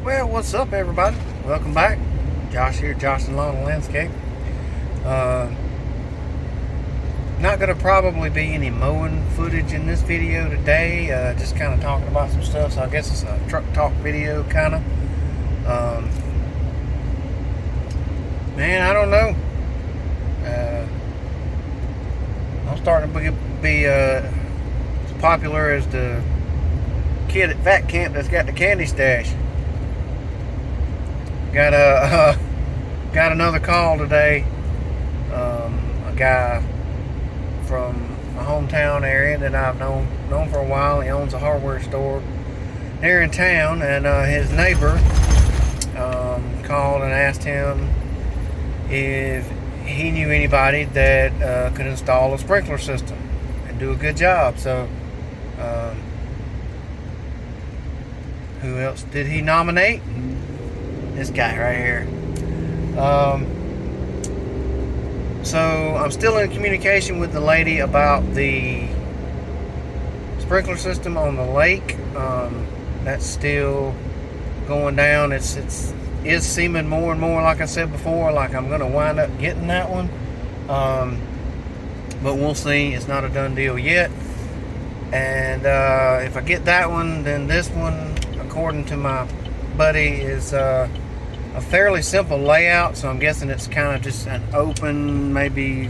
Well, what's up, everybody? Welcome back. Josh here, Josh and Lawn Landscape. Uh, Not going to probably be any mowing footage in this video today. Just kind of talking about some stuff. So I guess it's a truck talk video, kind of. Man, I don't know. I'm starting to be as popular as the kid at Fat Camp that's got the candy stash. Got another call today. A guy from my hometown area that I've known for a while. He owns a hardware store here in town, and his neighbor called and asked him if he knew anybody that could install a sprinkler system and do a good job. So, who else did he nominate? This guy right here. So I'm still in communication with the lady about the sprinkler system on the lake. That's still going down. It's seeming more and more, like I said before, like I'm gonna wind up getting that one. But we'll see. It's not a done deal yet. And if I get that one, then this one, according to my buddy, is a fairly simple layout. So I'm guessing it's kind of just an open, maybe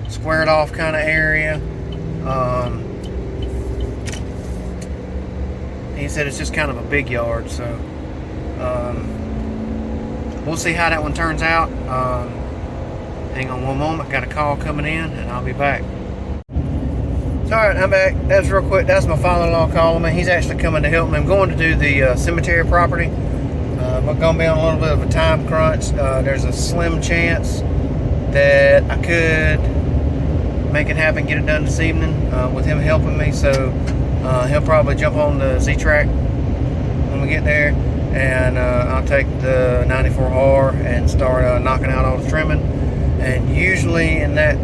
squared off kind of area. He said it's just kind of a big yard. So we'll see how that one turns out. Hang on one moment. Got a call coming in, and I'll be back. Alright, I'm back. That's real quick. That's my father-in-law calling me. He's actually coming to help me. I'm going to do the cemetery property. I'm going to be on a little bit of a time crunch. There's a slim chance that I could make it happen, get it done this evening with him helping me. So he'll probably jump on the Z-Track when we get there, and I'll take the 94R and start knocking out all the trimming. And usually in that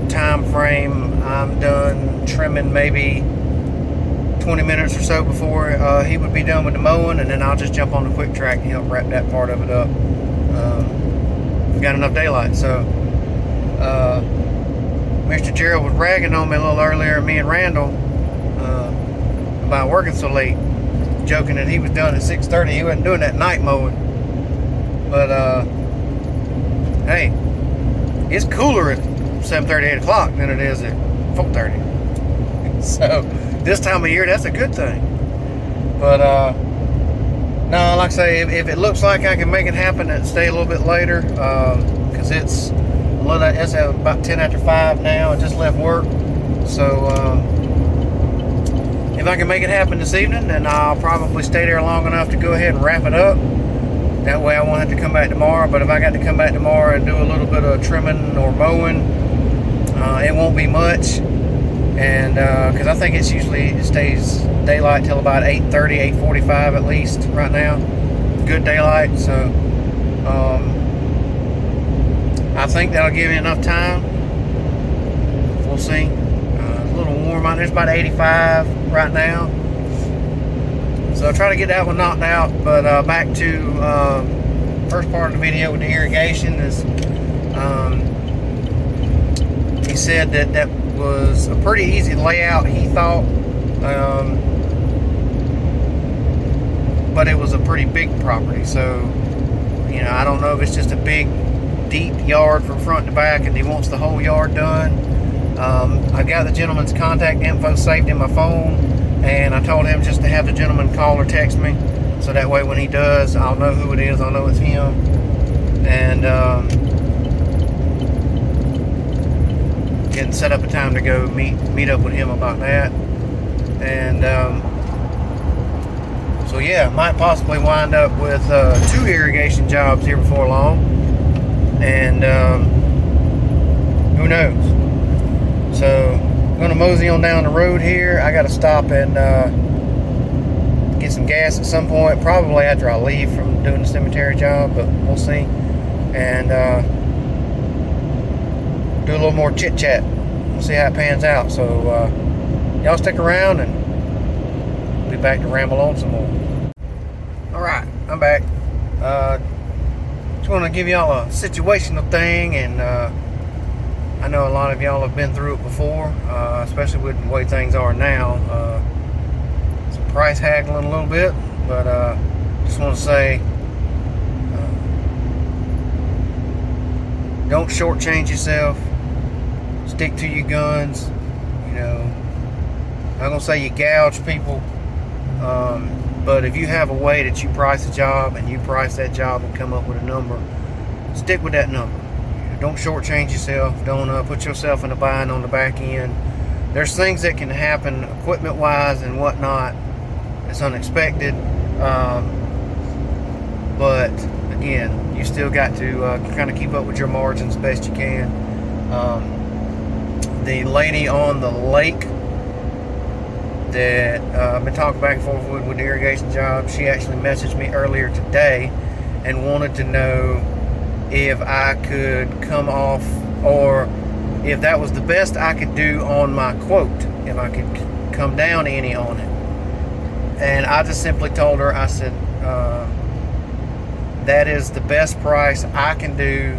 time frame, I'm done trimming maybe 20 minutes or so before he would be done with the mowing, and then I'll just jump on the quick track and help wrap that part of it up. We've got enough daylight. So Mr. Gerald was ragging on me a little earlier, me and Randall, about working so late, joking that he was done at 6:30. He wasn't doing that night mowing. But hey, it's cooler at 7:30, 8 o'clock than it is at 4:30. So this time of year, that's a good thing. But no, like I say, if it looks like I can make it happen and stay a little bit later, because it's about 10 after 5 now. I just left work. So if I can make it happen this evening, then I'll probably stay there long enough to go ahead and wrap it up. That way I won't have to come back tomorrow. But if I got to come back tomorrow and do a little bit of trimming or mowing, it won't be much. And because I think it stays daylight till about 8:30, 8:45 at least right now. Good daylight. So I think that'll give me enough time. We'll see. It's a little warm out there. It's about 85 right now. So I'll try to get that one knocked out. But back to first part of the video with the irrigation is he said that was a pretty easy layout, he thought, but it was a pretty big property. So I don't know if it's just a big deep yard from front to back and he wants the whole yard done. I got the gentleman's contact info saved in my phone, and I told him just to have the gentleman call or text me, so that way when he does, I'll know who it is, I'll know it's him. And getting set up a time to go meet up with him about that. And so yeah, might possibly wind up with 2 irrigation jobs here before long. And who knows? So I'm gonna mosey on down the road here. I gotta stop and get some gas at some point, probably after I leave from doing the cemetery job, but we'll see. And do a little more chit chat. We'll see how it pans out. So y'all stick around and we'll be back to ramble on some more. Alright, I'm back. Just want to give y'all a situational thing, and I know a lot of y'all have been through it before, especially with the way things are now. Some price haggling a little bit, but just want to say, don't shortchange yourself. Stick to your guns. You know, I'm not gonna say you gouge people, but if you have a way that you price a job and you price that job and come up with a number, stick with that number. Don't shortchange yourself. Don't put yourself in a bind on the back end. There's things that can happen equipment-wise and whatnot. It's unexpected, but again, you still got to kind of keep up with your margins best you can. The lady on the lake that I've been talking back and forth with the irrigation job, she actually messaged me earlier today and wanted to know if I could come off, or if that was the best I could do on my quote, if I could come down any on it. And I just simply told her, I said, that is the best price I can do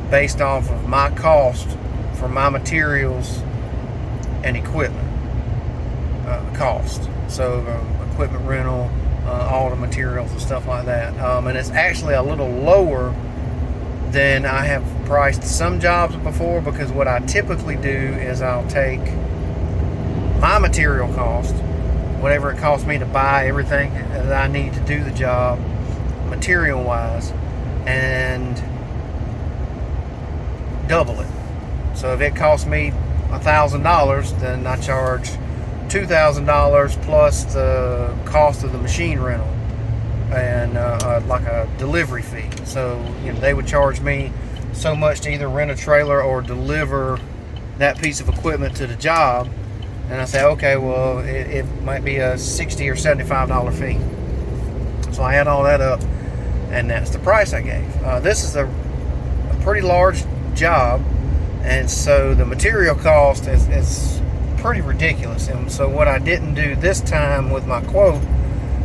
based off of my cost for my materials and equipment cost. So equipment rental, all the materials and stuff like that. And it's actually a little lower than I have priced some jobs before, because what I typically do is I'll take my material cost, whatever it costs me to buy everything that I need to do the job material wise, and double it. So if it costs me $1,000, then I charge $2,000 plus the cost of the machine rental and like a delivery fee. So they would charge me so much to either rent a trailer or deliver that piece of equipment to the job. And I say, okay, well, it might be a $60 or $75 fee. So I add all that up, and that's the price I gave. This is a pretty large job, and so the material cost is pretty ridiculous. And so what I didn't do this time with my quote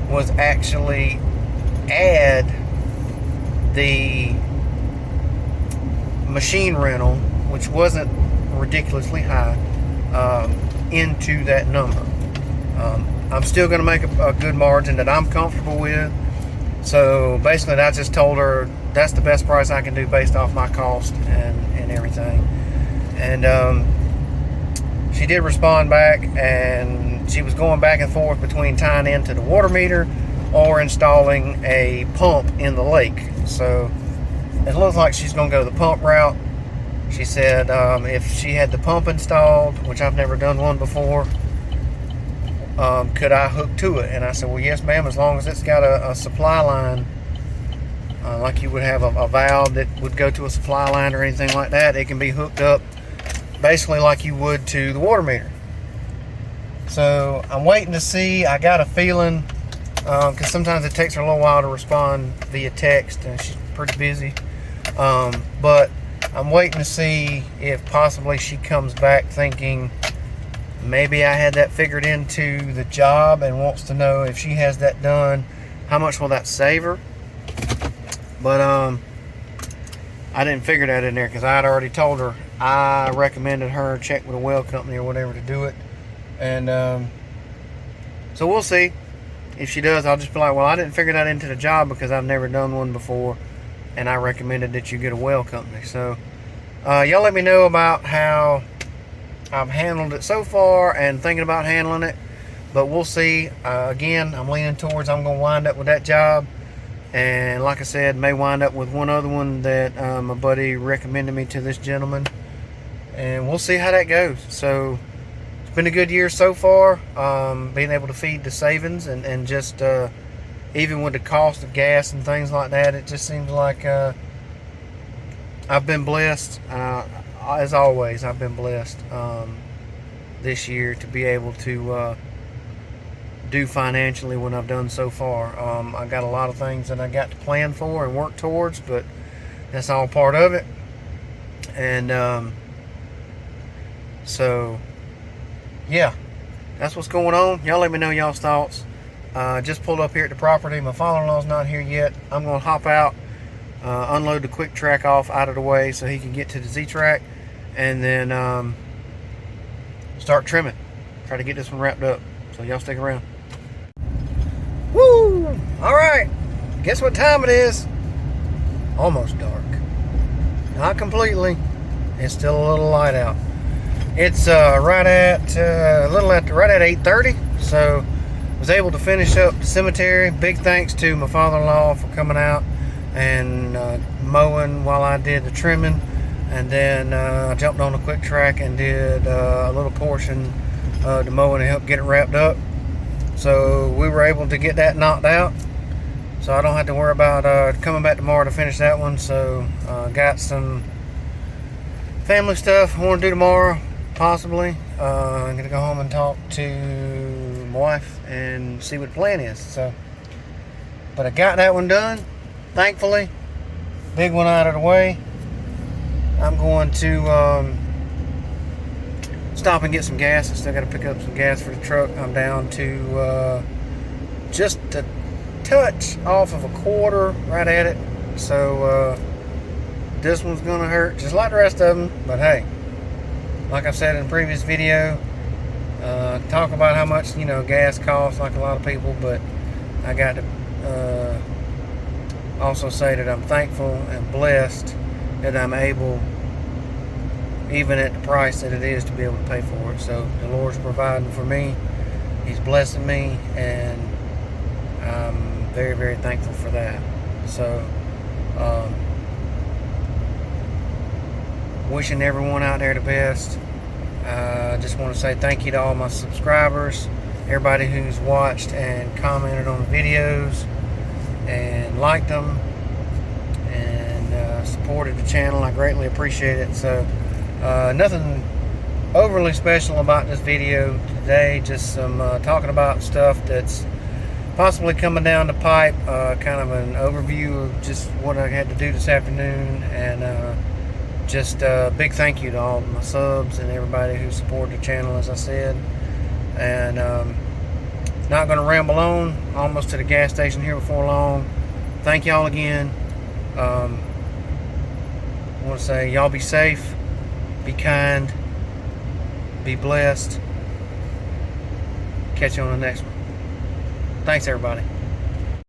was actually add the machine rental, which wasn't ridiculously high, into that number. I'm still going to make a good margin that I'm comfortable with. So basically, I just told her that's the best price I can do based off my cost and everything. And she did respond back, and she was going back and forth between tying into the water meter or installing a pump in the lake. So it looks like she's going to go the pump route. She said if she had the pump installed, which I've never done one before, could I hook to it? And I said, well, yes, ma'am, as long as it's got a supply line, like you would have a valve that would go to a supply line or anything like that, it can be hooked up basically like you would to the water meter. So I'm waiting to see. I got a feeling, because sometimes it takes her a little while to respond via text, and she's pretty busy. But I'm waiting to see if possibly she comes back thinking maybe I had that figured into the job and wants to know if she has that done, how much will that save her? But I didn't figure that in there, because I had already told her I recommended her check with a well company or whatever to do it. And so we'll see. If she does, I'll just be like, well, I didn't figure that into the job because I've never done one before, and I recommended that you get a well company. So y'all let me know about how I've handled it so far and thinking about handling it. But we'll see. Again, I'm leaning towards I'm going to wind up with that job. And like I said, may wind up with one other one that my buddy recommended me to this gentleman. And we'll see how that goes. So it's been a good year so far. Being able to feed the savings and just even with the cost of gas and things like that, it just seems like I've been blessed. As always, I've been blessed this year to be able to do financially what I've done so far. I got a lot of things that I got to plan for and work towards, but that's all part of it. And so yeah, that's what's going on. Y'all let me know y'all's thoughts. Just pulled up here at the property. My father-in-law's not here yet. I'm going to hop out, unload the quick track off out of the way so he can get to the Z-Track, and then start trimming. Try to get this one wrapped up. So y'all stick around. Woo! All right. Guess what time it is? Almost dark. Not completely. It's still a little light out. It's right at 8:30. So was able to finish up the cemetery. Big thanks to my father-in-law for coming out and mowing while I did the trimming. And then I jumped on the quick track and did a little portion of the mowing to help get it wrapped up. So we were able to get that knocked out. So I don't have to worry about coming back tomorrow to finish that one. So got some family stuff I want to do tomorrow, possibly. I'm going to go home and talk to my wife and see what the plan is. So, but I got that one done, thankfully. Big one out of the way. I'm going to stop and get some gas. I still got to pick up some gas for the truck. I'm down to just a touch off of a quarter, right at it. So this one's gonna hurt just like the rest of them, but hey, like I've said in a previous video, talk about how much gas costs, like a lot of people, but I got to also say that I'm thankful and blessed that I'm able, even at the price that it is, to be able to pay for it. So the Lord's providing for me. He's blessing me, and I'm very, very thankful for that. So wishing everyone out there the best. Just want to say thank you to all my subscribers, everybody who's watched and commented on the videos and liked them and supported the channel. I greatly appreciate it. So nothing overly special about this video today, just some talking about stuff that's possibly coming down the pipe, kind of an overview of just what I had to do this afternoon, and just a big thank you to all my subs and everybody who supported the channel, as I said. And not going to ramble on, almost to the gas station here before long. Thank y'all again. I want to say y'all be safe, be kind, be blessed. Catch you on the next one. Thanks, everybody.